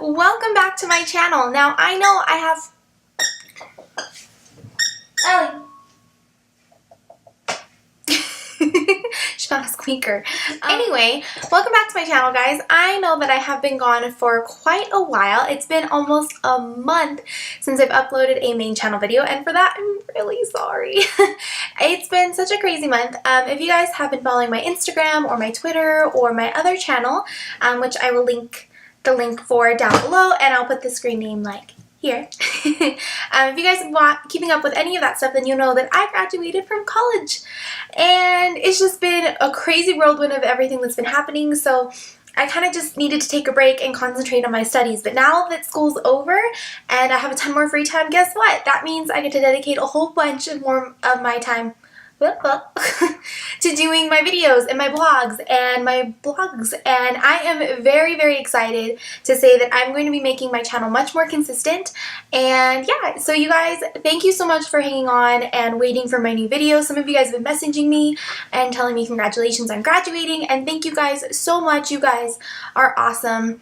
welcome back to my channel. Now I know I have Ellie. She found a squeaker. Anyway, welcome back to my channel, guys. I know that I have been gone for quite a while. It's been almost a month since I've uploaded a main channel video, and for that I'm really sorry. It's been such a crazy month. If you guys have been following my Instagram or my Twitter or my other channel, which I will link the link for down below, and I'll put the screen name like here. If you guys want keeping up with any of that stuff, then you know that I graduated from college, and it's just been a crazy whirlwind of everything that's been happening, so I kind of just needed to take a break and concentrate on my studies. But now that school's over and I have a ton more free time, guess what? That means I get to dedicate a whole bunch of more of my time to doing my videos and my blogs, and I am very, very excited to say that I'm going to be making my channel much more consistent. And yeah, so you guys, thank you so much for hanging on and waiting for my new videos. Some of you guys have been messaging me and telling me congratulations on graduating, and thank you guys so much. You guys are awesome.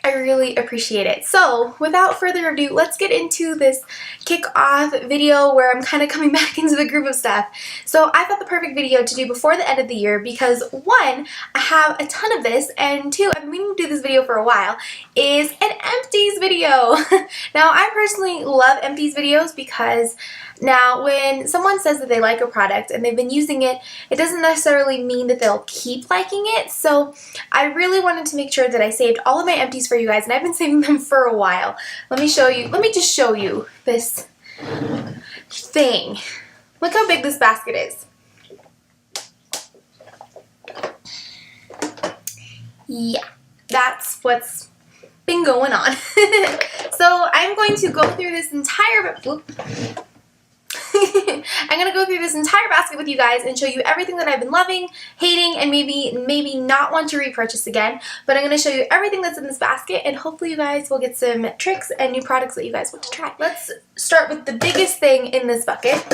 I really appreciate it. So without further ado, let's get into this kick-off video where I'm kind of coming back into the groove of stuff. So I thought the perfect video to do before the end of the year because one, I have a ton of this, and two, I've been meaning to do this video for a while, is an Empties video. Now I personally love Empties videos because now when someone says that they like a product and they've been using it, it doesn't necessarily mean that they'll keep liking it. So I really wanted to make sure that I saved all of my Empties for you guys, and I've been saving them for a while. Let me just show you this thing. Look how big this basket is. Yeah, that's what's been going on. So I'm going to go through this entire I'm going to go through this entire basket with you guys and show you everything that I've been loving, hating, and maybe not want to repurchase again. But I'm going to show you everything that's in this basket, and hopefully you guys will get some tricks and new products that you guys want to try. Let's start with the biggest thing in this bucket.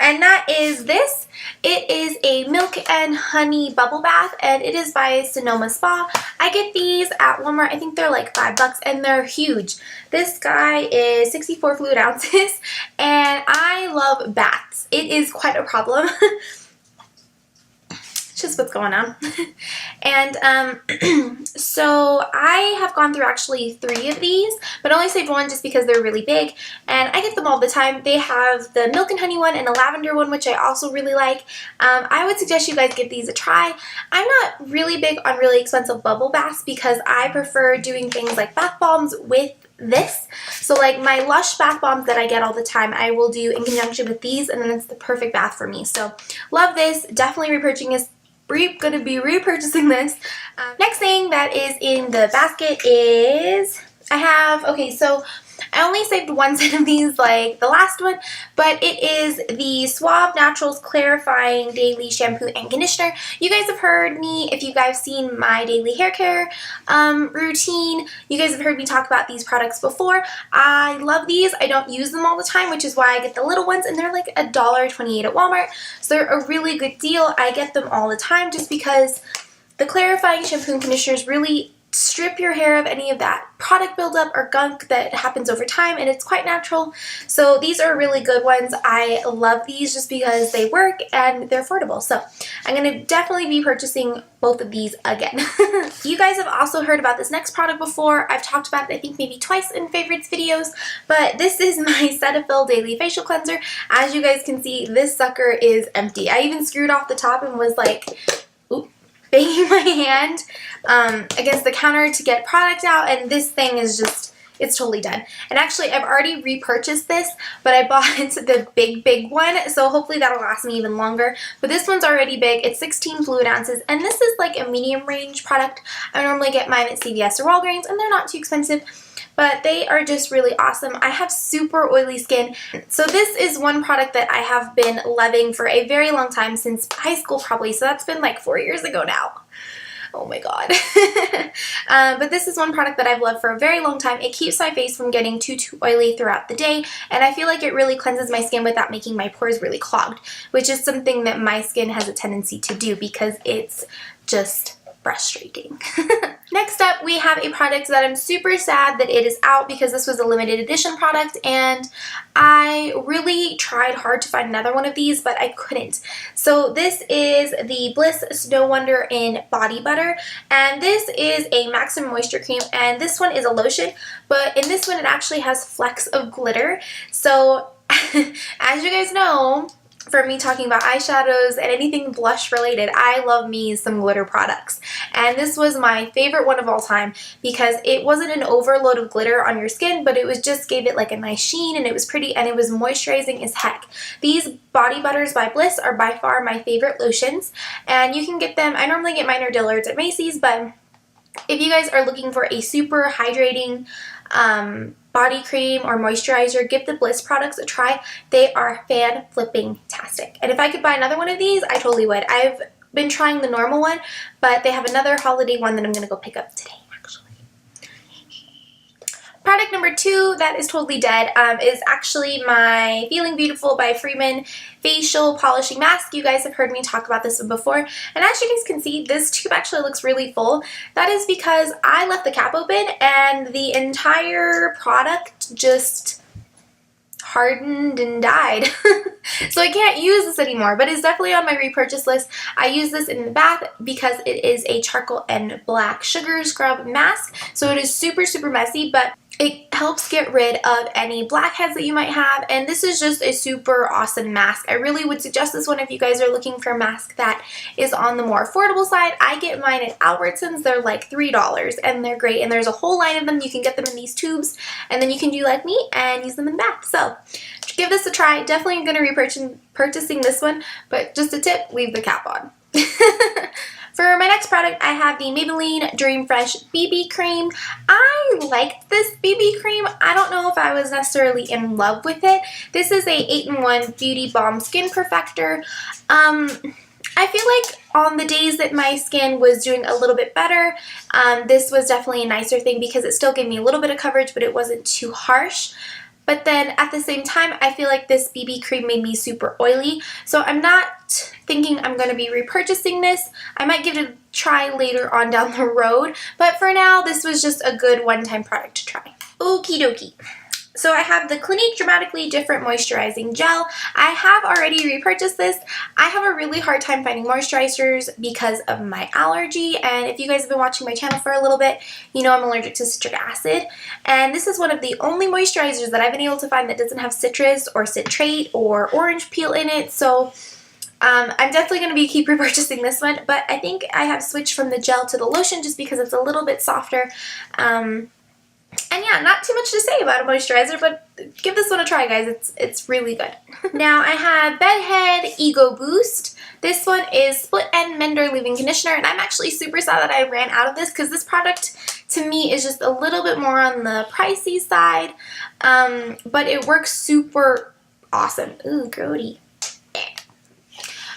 And that is this. It is a milk and honey bubble bath, and it is by Sonoma Spa. I get these at Walmart. I think they're like $5 and they're huge. This guy is 64 fluid ounces, and I love baths. It is quite a problem. Just what's going on. And so I have gone through actually 3 of these, but only saved one just because they're really big, and I get them all the time. They have the milk and honey one and a lavender one, which I also really like. I would suggest you guys give these a try. I'm not really big on really expensive bubble baths because I prefer doing things like bath bombs with this. So like my Lush bath bombs that I get all the time, I will do in conjunction with these, and then it's the perfect bath for me. So love this. Definitely going to be repurchasing this. Next thing that is in the basket is so I only saved one set of these like the last one, but it is the Suave Naturals Clarifying Daily Shampoo and Conditioner. You guys have heard me, if you guys seen my daily hair care routine, you guys have heard me talk about these products before. I love these. I don't use them all the time, which is why I get the little ones, and they're like $1.28 at Walmart, so they're a really good deal. I get them all the time just because the clarifying shampoo and conditioners really strip your hair of any of that product buildup or gunk that happens over time, and it's quite natural. So these are really good ones. I love these just because they work and they're affordable. So I'm going to definitely be purchasing both of these again. You guys have also heard about this next product before. I've talked about it I think maybe twice in favorites videos, but this is my Cetaphil Daily Facial Cleanser. As you guys can see, this sucker is empty. I even screwed off the top and was like, banging my hand against the counter to get product out, and this thing is just, it's totally done. And actually I've already repurchased this, but I bought the big one, so hopefully that'll last me even longer. But this one's already big. It's 16 fluid ounces, and this is like a medium range product. I normally get mine at CVS or Walgreens, and they're not too expensive, but they are just really awesome. I have super oily skin, so this is one product that I have been loving for a very long time, since high school probably, so that's been like 4 years ago now. Oh my god. But this is one product that I've loved for a very long time. It keeps my face from getting too oily throughout the day, and I feel like it really cleanses my skin without making my pores really clogged, which is something that my skin has a tendency to do because it's just frustrating. Next up, we have a product that I'm super sad that it is out because this was a limited edition product and I really tried hard to find another one of these, but I couldn't. So this is the Bliss Snow Wonder in Body Butter, and this is a maximum moisture cream, and this one is a lotion, but in this one it actually has flecks of glitter. So as you guys know, for me talking about eyeshadows and anything blush related, I love me some glitter products. And this was my favorite one of all time because it wasn't an overload of glitter on your skin, but it was just gave it like a nice sheen, and it was pretty, and it was moisturizing as heck. These Body Butters by Bliss are by far my favorite lotions, and you can get them, I normally get mine or Dillard's at Macy's, but if you guys are looking for a super hydrating body cream or moisturizer, give the Bliss products a try. They are fan-flipping-tastic. And if I could buy another one of these, I totally would. I've been trying the normal one, but they have another holiday one that I'm going to go pick up today, actually. Product number 2 that is totally dead is actually my Feeling Beautiful by Freeman Facial Polishing Mask. You guys have heard me talk about this one before, and as you guys can see, this tube actually looks really full. That is because I left the cap open and the entire product just hardened and died. So I can't use this anymore, but it's definitely on my repurchase list. I use this in the bath because it is a charcoal and black sugar scrub mask, so it is super, super messy, but it helps get rid of any blackheads that you might have, and this is just a super awesome mask. I really would suggest this one if you guys are looking for a mask that is on the more affordable side. I get mine at Albertsons. They're like $3, and they're great, and there's a whole line of them. You can get them in these tubes, and then you can do like me and use them in the bath. So give this a try. Definitely going to be purchasing this one, but just a tip, leave the cap on. For my next product, I have the Maybelline Dream Fresh BB Cream. I liked this BB cream. I don't know if I was necessarily in love with it. This is a 8-in-1 Beauty Balm Skin Perfector. I feel like on the days that my skin was doing a little bit better, this was definitely a nicer thing because it still gave me a little bit of coverage, but it wasn't too harsh. But then at the same time, I feel like this BB cream made me super oily. So I'm not thinking I'm going to be repurchasing this. I might give it a try later on down the road. But for now, this was just a good one-time product to try. Okie dokie. So I have the Clinique Dramatically Different Moisturizing Gel. I have already repurchased this. I have a really hard time finding moisturizers because of my allergy, and if you guys have been watching my channel for a little bit, you know I'm allergic to citric acid, and this is one of the only moisturizers that I've been able to find that doesn't have citrus or citrate or orange peel in it, so I'm definitely going to keep repurchasing this one, but I think I have switched from the gel to the lotion just because it's a little bit softer. And yeah, not too much to say about a moisturizer, but give this one a try, guys. It's really good. Now I have Bedhead Ego Boost. This one is Split End Mender Leave-In Conditioner, and I'm actually super sad that I ran out of this because this product to me is just a little bit more on the pricey side, but it works super awesome. Ooh, grody.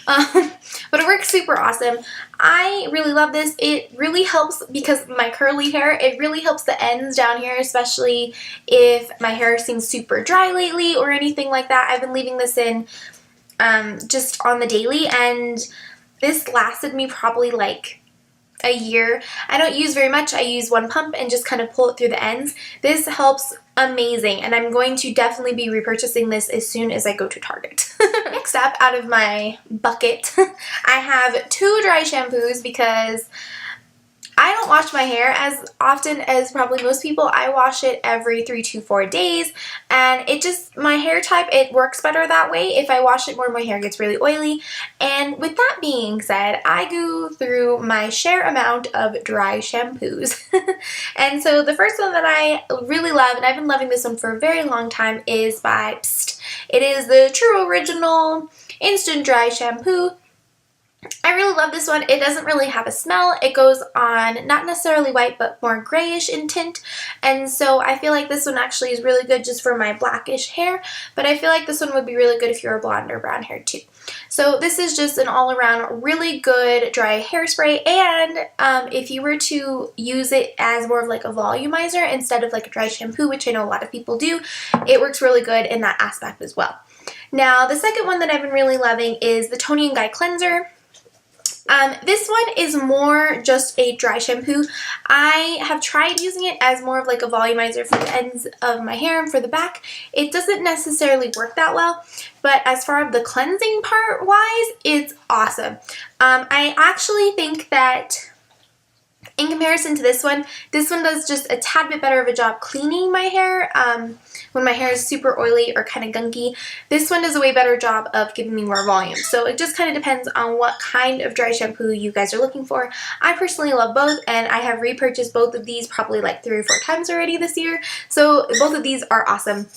But it works super awesome. I really love this. It really helps because of my curly hair. It really helps the ends down here, especially if my hair seems super dry lately or anything like that. I've been leaving this in just on the daily, and this lasted me probably like a year. I don't use very much. I use one pump and just kind of pull it through the ends. This helps amazing, and I'm going to definitely be repurchasing this as soon as I go to Target. Next up, out of my bucket, I have 2 dry shampoos because I don't wash my hair as often as probably most people. I wash it every 3 to 4 days, and it just, my hair type, it works better that way. If I wash it more, my hair gets really oily. And with that being said, I go through my share amount of dry shampoos. And so the first one that I really love, and I've been loving this one for a very long time, is by Psst. It is the True Original Instant Dry Shampoo. I really love this one. It doesn't really have a smell. It goes on not necessarily white, but more grayish in tint. And so I feel like this one actually is really good just for my blackish hair. But I feel like this one would be really good if you're blonde or brown hair too. So this is just an all-around really good dry hairspray. And if you were to use it as more of like a volumizer instead of like a dry shampoo, which I know a lot of people do, it works really good in that aspect as well. Now the second one that I've been really loving is the Tony & Guy Cleanser. This one is more just a dry shampoo. I have tried using it as more of like a volumizer for the ends of my hair and for the back. It doesn't necessarily work that well, but as far as the cleansing part wise, it's awesome. I actually think that in comparison to this one does just a tad bit better of a job cleaning my hair when my hair is super oily or kind of gunky. This one does a way better job of giving me more volume. So it just kind of depends on what kind of dry shampoo you guys are looking for. I personally love both, and I have repurchased both of these probably like 3 or 4 times already this year. So both of these are awesome.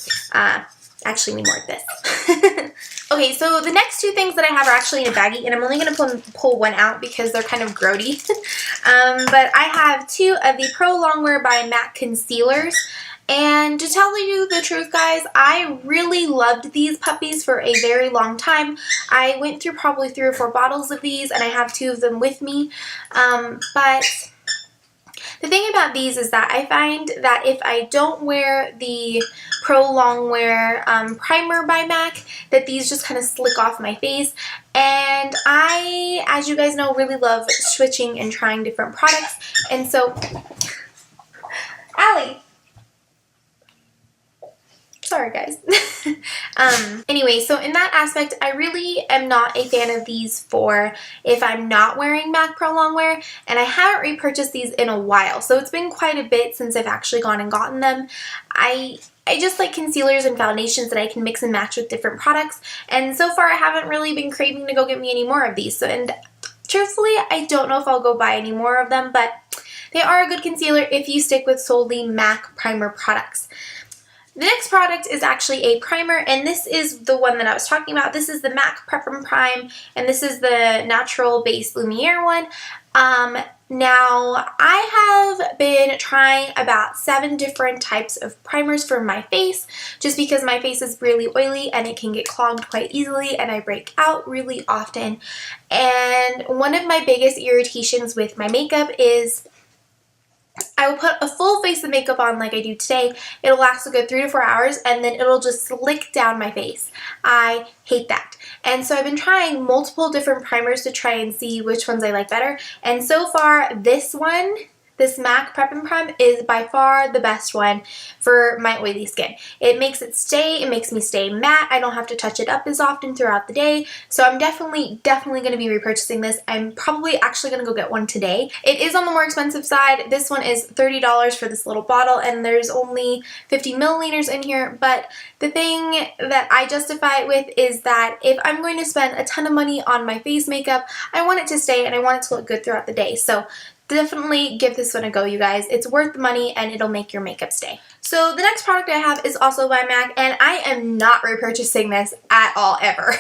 Actually need more of this. Okay, so the next 2 things that I have are actually in a baggie, and I'm only going to pull one out because they're kind of grody. But I have 2 of the Pro Longwear by MAC concealers. And to tell you the truth, guys, I really loved these puppies for a very long time. I went through probably 3 or 4 bottles of these, and I have 2 of them with me. But the thing about these is that I find that if I don't wear the Pro Longwear primer by MAC, that these just kind of slick off my face. And I, as you guys know, really love switching and trying different products. And so, Allie! Sorry, guys. Anyway, so in that aspect, I really am not a fan of these for if I'm not wearing MAC Pro Longwear, and I haven't repurchased these in a while, so it's been quite a bit since I've actually gone and gotten them. I just like concealers and foundations that I can mix and match with different products, and so far I haven't really been craving to go get me any more of these. So, and truthfully, I don't know if I'll go buy any more of them, but they are a good concealer if you stick with solely MAC primer products. The next product is actually a primer, and this is the one that I was talking about. This is the MAC Prep and Prime, and this is the Natural Base Lumiere one. Now, I have been trying about 7 different types of primers for my face, just because my face is really oily and it can get clogged quite easily, and I break out really often. And one of my biggest irritations with my makeup is I will put a full face of makeup on like I do today. It'll last a good 3 to 4 hours, and then it'll just slick down my face. I hate that. And so I've been trying multiple different primers to try and see which ones I like better. And so far, this one, this MAC Prep and Prime, is by far the best one for my oily skin. It makes it stay, it makes me stay matte. I don't have to touch it up as often throughout the day. So I'm definitely going to be repurchasing this. I'm probably actually going to go get one today. It is on the more expensive side. This one is $30 for this little bottle, and there's only 50 milliliters in here. But the thing that I justify it with is that if I'm going to spend a ton of money on my face makeup, I want it to stay and I want it to look good throughout the day. So definitely give this one a go, you guys. It's worth the money and it'll make your makeup stay. So the next product I have is also by MAC, and I am not repurchasing this at all, ever.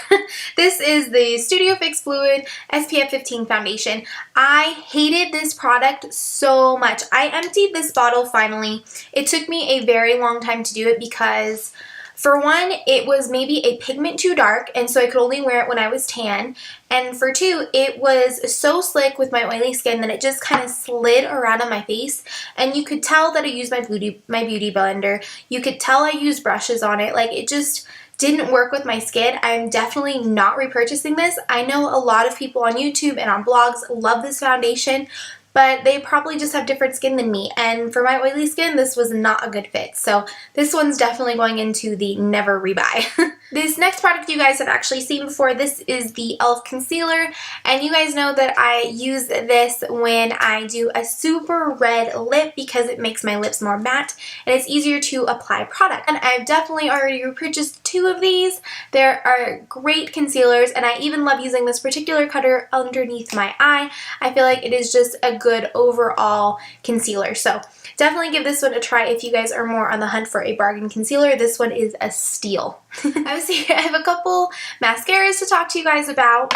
This is the Studio Fix Fluid SPF 15 Foundation. I hated this product so much. I emptied this bottle finally. It took me a very long time to do it because, for one, it was maybe a pigment too dark, and so I could only wear it when I was tan. And for 2, it was so slick with my oily skin that it just kind of slid around on my face. And you could tell that I used my beauty blender. You could tell I used brushes on it. Like, it just didn't work with my skin. I'm definitely not repurchasing this. I know a lot of people on YouTube and on blogs love this foundation, but they probably just have different skin than me, and for my oily skin, this was not a good fit. So this one's definitely going into the never rebuy. This next product you guys have actually seen before. This is the e.l.f. Concealer, and you guys know that I use this when I do a super red lip because it makes my lips more matte and it's easier to apply product. And I've definitely already repurchased 2 of these. There are great concealers, and I even love using this particular color underneath my eye. I feel like it is just a good overall concealer. So definitely give this one a try if you guys are more on the hunt for a bargain concealer. This one is a steal. I have a couple mascaras to talk to you guys about.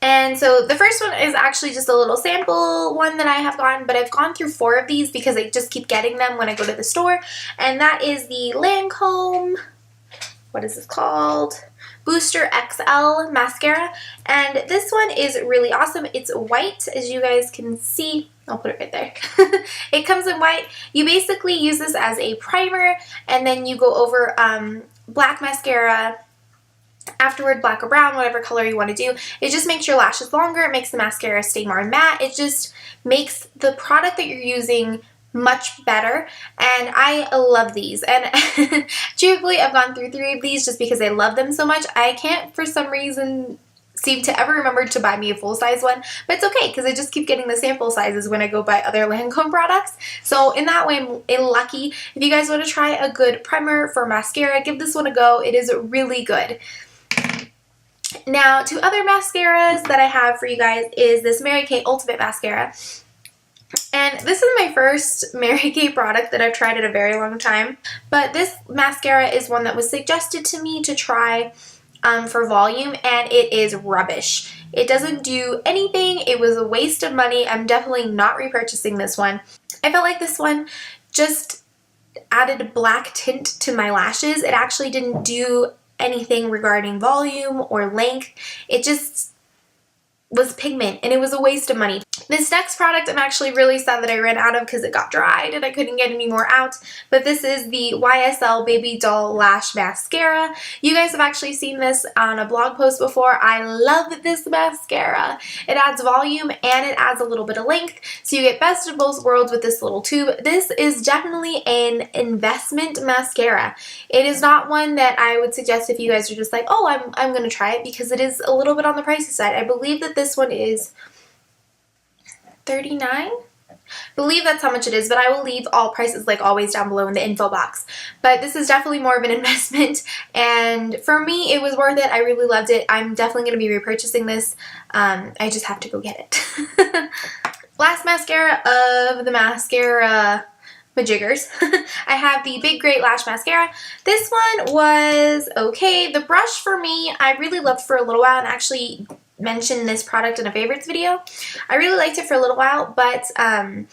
And so the first one is actually just a little sample one that I have gotten, but I've gone through 4 of these because I just keep getting them when I go to the store. And that is the Lancome, what is this called? Booster XL mascara, and this one is really awesome. It's white, as you guys can see. I'll put it right there. It comes in white. You basically use this as a primer, and then you go over black mascara afterward, black or brown, whatever color you want to do. It just makes your lashes longer. It makes the mascara stay more matte. It just makes the product that you're using much better, and I love these. And truthfully, I've gone through 3 of these just because I love them so much. I can't for some reason seem to ever remember to buy me a full-size one, but it's okay because I just keep getting the sample sizes when I go buy other Lancome products. So in that way, I'm lucky. If you guys want to try a good primer for mascara, give this one a go. It is really good. Now, 2 other mascaras that I have for you guys is this Mary Kay Ultimate Mascara. And this is my first Mary Kay product that I've tried in a very long time. But this mascara is one that was suggested to me to try for volume, and it is rubbish. It doesn't do anything. It was a waste of money. I'm definitely not repurchasing this one. I felt like this one just added a black tint to my lashes. It actually didn't do anything regarding volume or length. It just was pigment, and it was a waste of money. This next product I'm actually really sad that I ran out of because it got dried and I couldn't get any more out, but this is the YSL Babydoll Lash Mascara. You guys have actually seen this on a blog post before. I love this mascara. It adds volume and it adds a little bit of length, so you get best of both worlds with this little tube. This is definitely an investment mascara. It is not one that I would suggest if you guys are just like, oh, I'm going to try it, because it is a little bit on the pricey side. I believe that this one is $39. I believe that's how much it is, but I will leave all prices like always down below in the info box. But this is definitely more of an investment, and for me it was worth it. I really loved it. I'm definitely going to be repurchasing this. I just have to go get it. Last mascara of the mascara majiggers. I have the Big Great Lash Mascara. This one was okay. The brush for me, I really loved for a little while, and actually mentioned this product in a favorites video. I really liked it for a little while, but I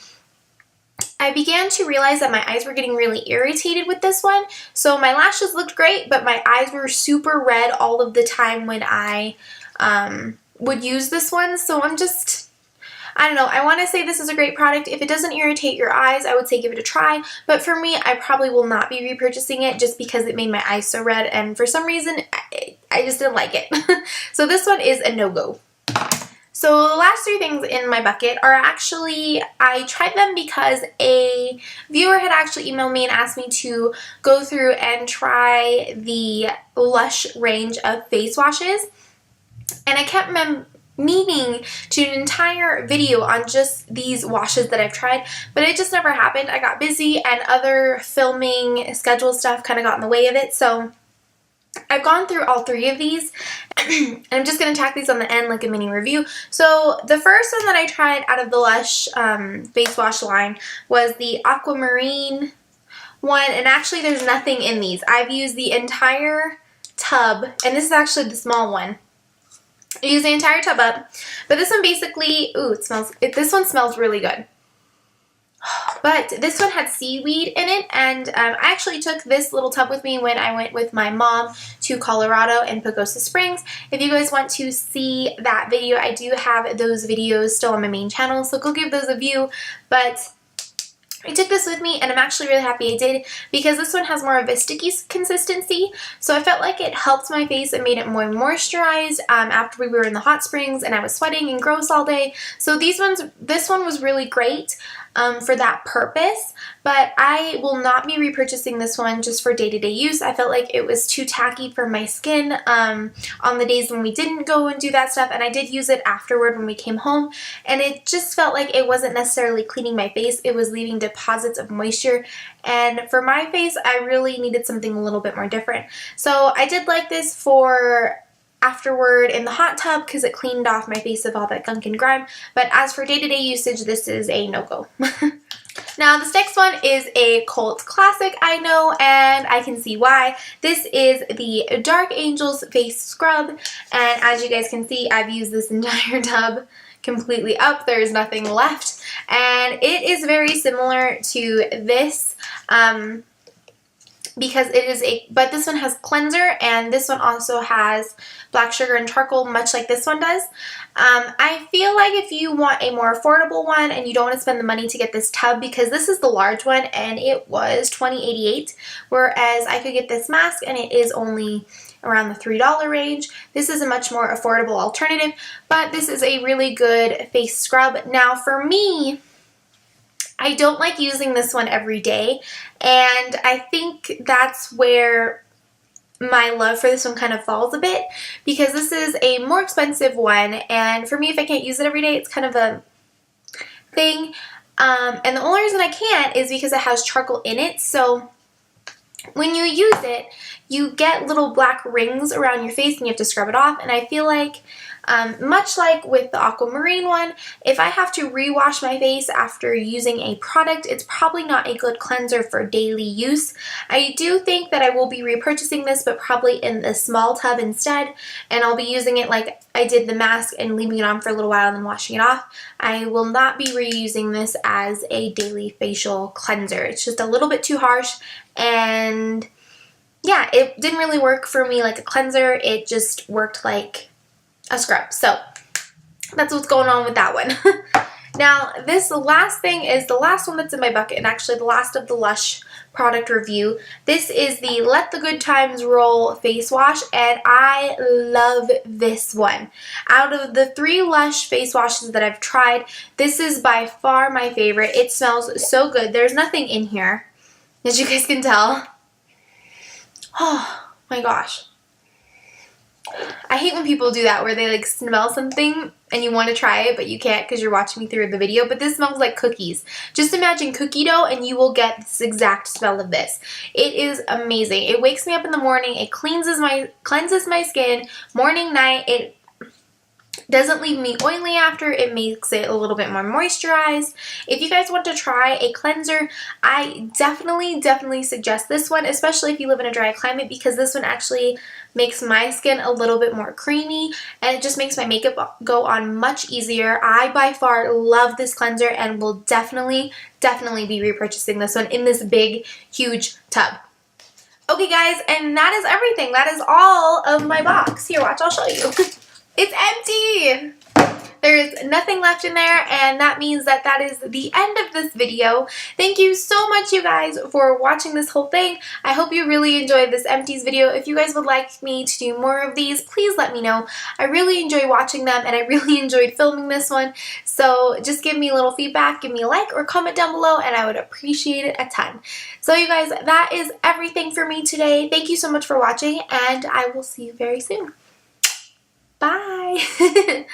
began to realize that my eyes were getting really irritated with this one. So my lashes looked great, but my eyes were super red all of the time when I would use this one. So I don't know. I want to say this is a great product. If it doesn't irritate your eyes, I would say give it a try. But for me, I probably will not be repurchasing it just because it made my eyes so red. And for some reason, I just didn't like it. So this one is a no-go. So the last 3 things in my bucket are actually, I tried them because a viewer had actually emailed me and asked me to go through and try the Lush range of face washes. And I kept meaning to do an entire video on just these washes that I've tried, but it just never happened. I got busy and other filming schedule stuff kind of got in the way of it, so I've gone through all 3 of these, and I'm just going to tack these on the end like a mini review. So the first one that I tried out of the Lush face wash line was the Aquamarine one, and actually there's nothing in these. I've used the entire tub, and this is actually the small one. I used the entire tub up, but this one basically, this one smells really good. But this one had seaweed in it, and I actually took this little tub with me when I went with my mom to Colorado and Pagosa Springs. If you guys want to see that video, I do have those videos still on my main channel, so go give those a view. But I took this with me, and I'm actually really happy I did, because this one has more of a sticky consistency, so I felt like it helped my face and made it more moisturized after we were in the hot springs and I was sweating and gross all day. So this one was really great for that purpose, but I will not be repurchasing this one just for day-to-day use. I felt like it was too tacky for my skin on the days when we didn't go and do that stuff, and I did use it afterward when we came home, and it just felt like it wasn't necessarily cleaning my face. It was leaving deposits of moisture, and for my face, I really needed something a little bit more different. So I did like this for afterward in the hot tub because it cleaned off my face of all that gunk and grime, but as for day-to-day usage, this is a no-go. Now this next one is a cult classic, I know, and I can see why. This is the Dark Angels Face Scrub, and as you guys can see, I've used this entire tub completely up. There's nothing left, and it is very similar to this because it is but this one has cleanser, and this one also has black sugar and charcoal, much like this one does. I feel like if you want a more affordable one and you don't want to spend the money to get this tub, because this is the large one and it was $20.88, whereas I could get this mask and it is only around the $3 range. This is a much more affordable alternative, but this is a really good face scrub. Now for me, I don't like using this one every day, and I think that's where my love for this one kind of falls a bit, because this is a more expensive one, and for me, if I can't use it every day, it's kind of a thing. And the only reason I can't is because it has charcoal in it, so when you use it, you get little black rings around your face and you have to scrub it off, and I feel like, much like with the aquamarine one, if I have to rewash my face after using a product, it's probably not a good cleanser for daily use. I do think that I will be repurchasing this, but probably in the small tub instead, and I'll be using it like I did the mask and leaving it on for a little while and then washing it off. I will not be reusing this as a daily facial cleanser. It's just a little bit too harsh, and yeah, it didn't really work for me like a cleanser. It just worked like a scrub. So that's what's going on with that one. Now, this last thing is the last one that's in my bucket, and actually the last of the Lush product review. This is the Let the Good Times Roll face wash, and I love this one. Out of the 3 Lush face washes that I've tried, this is by far my favorite. It smells so good. There's nothing in here, as you guys can tell. Oh my gosh. I hate when people do that, where they like smell something and you want to try it but you can't because you're watching me through the video, but this smells like cookies. Just imagine cookie dough and you will get this exact smell of this. It is amazing. It wakes me up in the morning. It cleanses my skin morning, night. It doesn't leave me oily after. It makes it a little bit more moisturized. If you guys want to try a cleanser, I definitely suggest this one, especially if you live in a dry climate, because this one actually makes my skin a little bit more creamy, and it just makes my makeup go on much easier. I by far love this cleanser and will definitely be repurchasing this one in this big, huge tub. Okay guys, and that is everything. That is all of my box. Here, watch, I'll show you. It's empty! There's nothing left in there, and that means that that is the end of this video. Thank you so much, you guys, for watching this whole thing. I hope you really enjoyed this empties video. If you guys would like me to do more of these, please let me know. I really enjoy watching them, and I really enjoyed filming this one. So just give me a little feedback, give me a like or comment down below, and I would appreciate it a ton. So you guys, that is everything for me today. Thank you so much for watching, and I will see you very soon. Bye!